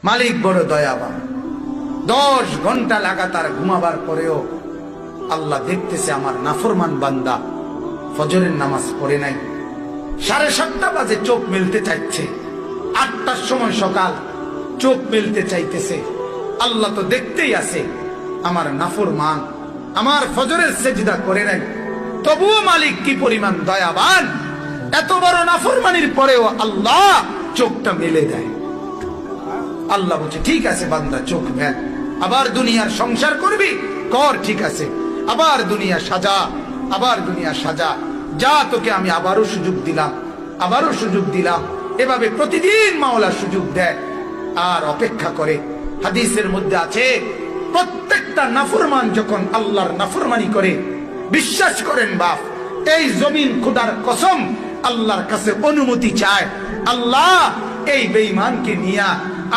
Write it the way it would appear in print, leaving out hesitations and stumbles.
মালিক বড় দয়াবান। 10 ঘন্টা লাগাতার ঘুমাবার পরেও আল্লাহ দেখতেছে আমার নাফরমান বান্দা ফজরের নামাজ পড়ে নাই। 7:30 বাজে চোখ মেলতে চাইছে, 8টার সময় সকাল চোখ মেলতে চাইতেছে। আল্লাহ তো দেখতেই আছে আমার নাফরমান আমার ফজরের সেজদা করে নাই, তবুও মালিক কি পরিমাণ দয়াবান, এত বড় নাফরমানির পরেও আল্লাহ চোখটা মেলে দেয়। আল্লাহ বলছে ঠিক আছে বান্দা চোখ মেল, আবার দুনিয়ার সংসার করবি কর, ঠিক আছে, আবার দুনিয়া সাজা, আবার দুনিয়া সাজা, যা তোকে আমি আবারও সুযোগ দিলাম, আবারও সুযোগ দিলাম। এভাবে প্রতিদিন মাওলা সুযোগ দেয় আর অপেক্ষা করে। হাদিসের মধ্যে আছে প্রত্যেকটা নাফরমান যখন আল্লাহর নাফরমানি করে, বিশ্বাস করেন বাপ, এই জমিন খোদার কসম আল্লাহর কাছে অনুমতি চায়, আল্লাহ এই বেঈমানকে নিয়ে